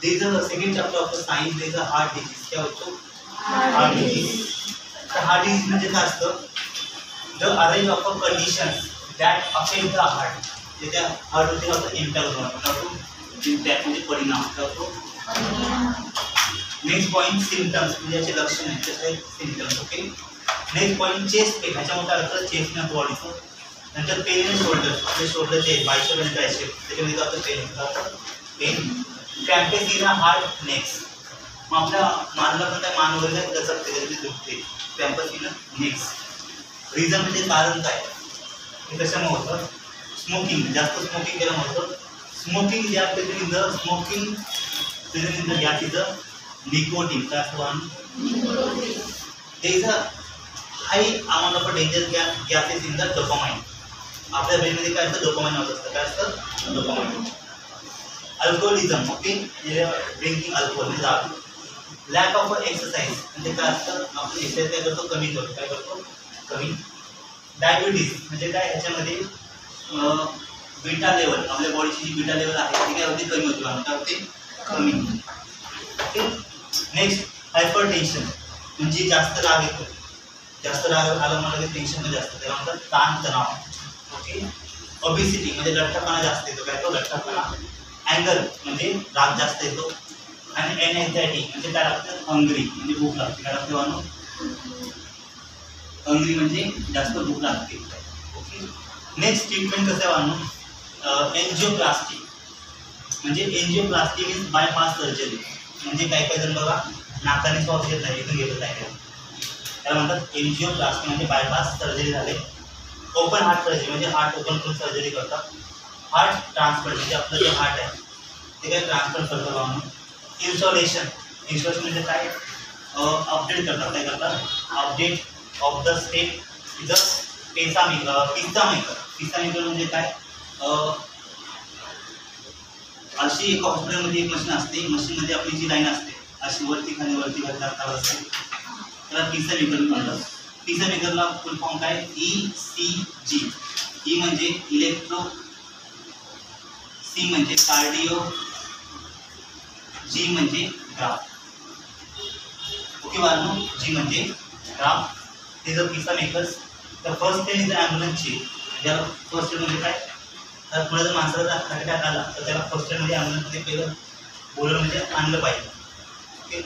there is a second chapter of the science, there is a heart disease. क्या होतो? Heart disease. तर heart disease म्हणजे काय असतं? The array of a conditions that affect the heart. त्या heart वरती होतं इम्पॅक्ट होतो. इम्पॅक्ट म्हणजे परिणाम होतो. नेक्स्ट पॉइंट सिम्पटम्स म्हणजे याचे लक्षण आहेत. त्याचे symptoms. Okay. Next point chest pain. ह्याच्यामध्ये काय होतं? चेस्ट पेन बॉडीचं. नंतर पेन इन शोल्डर. आपले शोल्डरचे बायसेप आणि ट्रायसेप त्याच्यामध्ये काय होतं? पेन होतं. Pain. Cramps in heart necks. मग आपल्या मानला पण काय मान वगैरे दचकते त्याची दुखते. क्रॅम्पेस इन नेक्स. रिझन म्हणजे कारण काय? हे कशामुळे होतं? स्मोकिंग. जास्त स्मोकिंग केल्यामुळे होतं. स्मोकिंग ज्या पद्धतीने smoking in the gas is nicotine. काय असतं? Nicotine. there is a high amount of danger gases in the dopamine. आपल्या ब्रेनमध्ये काय असतं? डोपामाइन होत असतं. काय असतं? Dopamine. Alcoholism. Okay. Drinking alcohol म्हणजे दारू. लॅक ऑफ एक्सरसाइज म्हणजे काय असतं? आपण एक्सरसाइज काय करतो? कमी करतो. काय करतो? कमी. डायबिटीज म्हणजे काय? ह्याच्यामध्ये बीटा लेवल आपल्या बॉडीची जी बीटा लेवल आहे ती काय होते? कमी होते. काय होते? कमी. ओके. नेक्स्ट हायपर टेन्शन म्हणजे जास्त राग येतो. जास्त राग आला म्हणजे टेन्शन जास्त त्याला म्हणतात ताण तणाव. ओके. ओबेसिटी म्हणजे लठ्ठपणा जास्त येतो. काय तो? लठ्ठपणा. अँगर म्हणजे राग जास्त येतो. आणि एनएक्झायटी म्हणजे काय लागतं? हंग्री म्हणजे भूक लागते. काय लागते? वानो हंग्री म्हणजे जास्त भूक लागते. ओके. नेक्स्ट ट्रीटमेंट कसं आहे वानो? एन्जिओप्लास्टी म्हणजे एन्जिओप्लास्टी मीन्स बायपास सर्जरी. म्हणजे काही काही जण बघा नाकाने श्वास घेत नाही, इथून घेतच नाही. त्याला म्हणतात एन्जिओप्लास्टी म्हणजे बायपास सर्जरी झाले. ओपन हार्ट सर्जरी म्हणजे हार्ट ओपन करून सर्जरी करतात. हार्ट ट्रान्सप्लांट म्हणजे आपलं जे हार्ट आहे ते काय ट्रान्सप्लांट करतात म्हणून. इन्स्टॉलेशन. इन्स्टॉलेशन म्हणजे काय? अपडेट करतात. काय करतात? Update of the state is a pizza maker. Pizza maker म्हणजे काय? अशी एक हॉस्पिटलमध्ये एक मशीन असते. मशीनमध्ये आपली जी लाईन असते अशी वरती खाली करत असते. त्याला पिझ्झा मेकर म्हणतात. पिझ्झा मेकरला फुल फॉर्म काय? ECG. ई म्हणजे इलेक्ट्रो, सी म्हणजे कार्डिओ, जी म्हणजे ग्राफ. ओके बाळांनो. जी म्हणजे ग्राफ. हे जर पिझ्झा मेकर्स तर फर्स्ट एड इज ॲम्ब्युलन्सची. ज्याला फर्स्ट एड म्हणजे काय? तर पुढे जर माणसाला हार्ट अटॅक आला तर त्याला फर्स्ट एडमध्ये ॲम्ब्युलन्समध्ये पहिलं बोलवलं म्हणजे आणलं पाहिजे. ओके.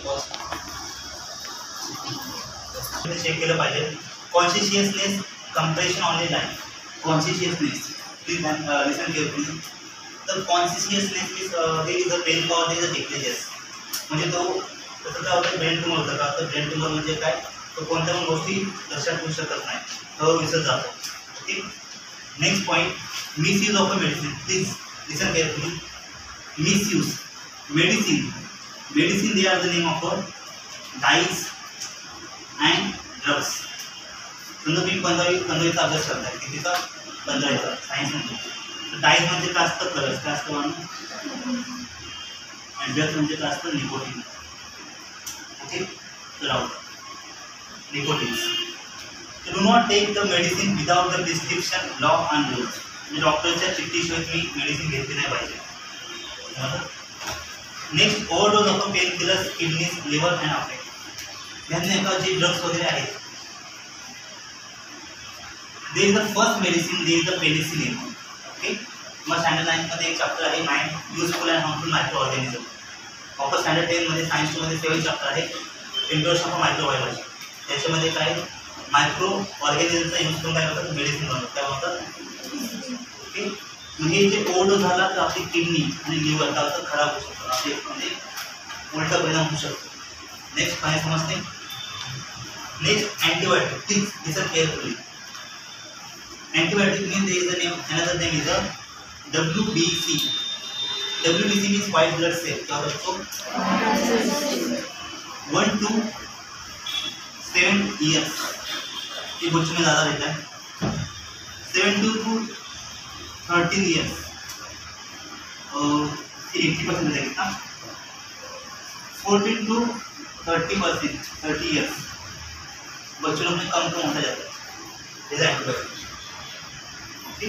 चेक केलं पाहिजे. Consciousness compression on the line. Consciousness please listen carefully. तर consciousness means there is a brain power, there is a decreases. म्हणजे तो तसं काय होतं? ब्रेन ट्युमर होतं का? तर ब्रेन ट्युमर म्हणजे काय? तो कोणत्या पण गोष्टी लक्षात ठेवू शकत नाही, तो विसरत जातो. Okay. Next point misuse of a medicine. Please listen carefully. Misuse medicine. Medicine they are the name of dies and drugs. समजा तुम्ही 15वीचा अभ्यास करताय. कितीचा? 15वीचा सायन्स म्हणजे. डाईज म्हणजे काय असतं? कलर्स. काय असतं म्हणून? आणि ड्रग्स म्हणजे काय असतं? निकोटीन. ओके. तर nicotines. Do not take the medicine without the prescription, law and rules. म्हणजे डॉक्टरच्या चिठ्ठीशिवाय तुम्ही मेडिसिन घेतली नाही पाहिजे. Next overdose of pain killers, kidneys, liver and affect. ह्यांनी एका जे ड्रग्स वगैरे आहेत there is the first medicine, there is the penicillin. Okay. मग स्टँडर्ड 9मध्ये एक चॅप्टर आहे mind useful and harmful micro organism. Offer standard 10मध्ये सायन्स 2मध्ये 7 चॅप्टर आहे इंट्रोडक्शन ऑफ मायक्रोबायोलॉजी. त्याच्यामध्ये काय मायक्रो ऑर्गॅनिझमचा यूज करून काय होतं? मेडिसिन बनवतात. काय होतं? ओके. हे जे ओव्हरडोज झाला तर आपली किडनी आणि लिव्हर काय होतं? खराब होऊ शकतो. आपले म्हणजे उलटा परिणाम होऊ शकतो. नेक्स्ट काय समजते? Next antibiotic. Please listen carefully. Antibiotic means there is a name, another name is a WBC. WBC means white blood cell. क्या बच्चों? 1 to 7 years. ये बच्चों में ज़्यादा रहता है. 7 to 13 years. 80% रहता है कितना? 14 to 30%, 30 years. बच्चों लोग में कम होता जाता है. ये एंटीबायोटिक. ओके.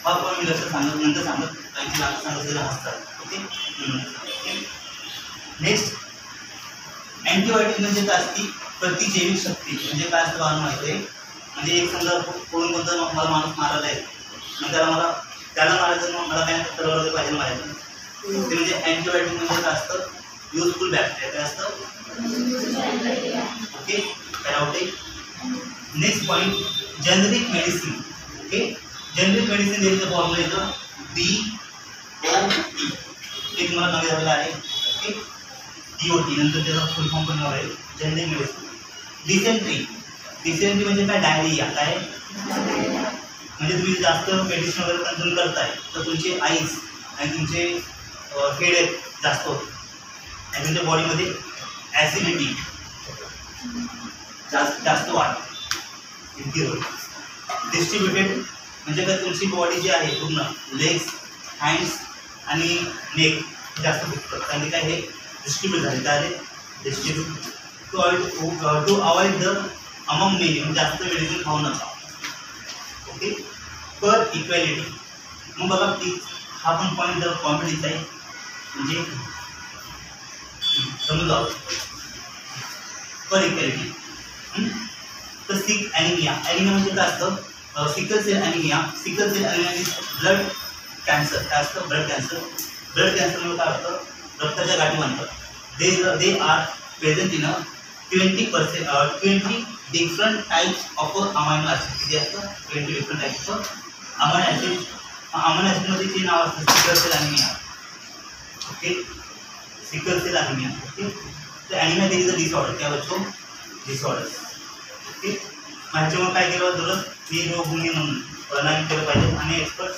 और मी लक्ष सांगत नंतर सांगत काही सांगत हसतात. ओके. नेक्स्ट अँटीबायोटिक म्हणजे काय असते प्रतिजैविक शक्ती. म्हणजे काय असतं मला माहिती आहे, म्हणजे एक समजा कोण कोणतं मला माणूस मारायला आहे मग त्याला मारायचं मग मला काय तरवर वगैरे पाहिजे मारायचं ते म्हणजे अँटीबायोटिक म्हणजे काय असतं युजफुल बॅक्टेरिया काय असतं. ओके काय आवडते. Next point generic medicine. Okay generic medicine द्यायचं फॉर्म्युला येतं DOT ते तुम्हाला नवे झालेलं आहे. ओके DOT नंतर त्याचा फुल फॉर्म पण आहे जेनरिक मेडिसिन. डिसेंट्री म्हणजे काय डायरिया काय म्हणजे तुम्ही जास्त मेडिसिन वगैरे कन्झ्युम करताय तर तुमचे आईज आणि तुमचे हेडेक जास्त होते आणि तुमच्या बॉडीमध्ये ॲसिडिटी जास्त वाढते. डिस्ट्रीब्युटेड म्हणजे काय तुमची बॉडी जी आहे पूर्ण लेग्स हँड्स आणि नेक जास्त दुखतं कारण काय हे डिस्ट्रीब्यूट झाले काय distribute to avoid the among many म्हणजे जास्त मेडिसिन खाऊ नका. ओके पर इक्वॅलिटी. मग बघा की हा पण पॉईंट जर कॉम्पिटिचा आहे म्हणजे समजा पर इक्वॅलिटी. तर सिक ॲनिमिया म्हणजे काय असतं sickle cell anaemia is blood cancer काय असतं ब्लड कॅन्सर म्हणजे काय असतं रक्ताच्या गाठी म्हणतात. They are present in 20 different types of amino acid. किती असतं 20 different types of amino acid. Amino ॲसिडमध्ये जे नाव असतं sickle cell anaemia. Okay sickle cell anaemia. Okay तर ॲनिमिया इज अ डिसऑर्डर क्या बच्चों डिसऑर्डर. ओके ह्याच्यामुळे काय केलं पाहिजे मी रोगभूमी म्हणून प्रणाली केलं पाहिजे. आणि एक्सपर्ट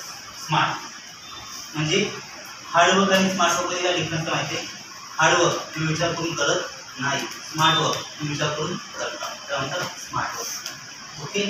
स्मार्ट म्हणजे हार्डवर्क आणि स्मार्ट वर्क मध्ये काय डिफरन्स माहिती आहे. हार्डवर्क तुम्ही विचार करून करत नाही स्मार्ट वर्क तुम्ही विचार करून करता त्यानंतर स्मार्ट वर्क. ओके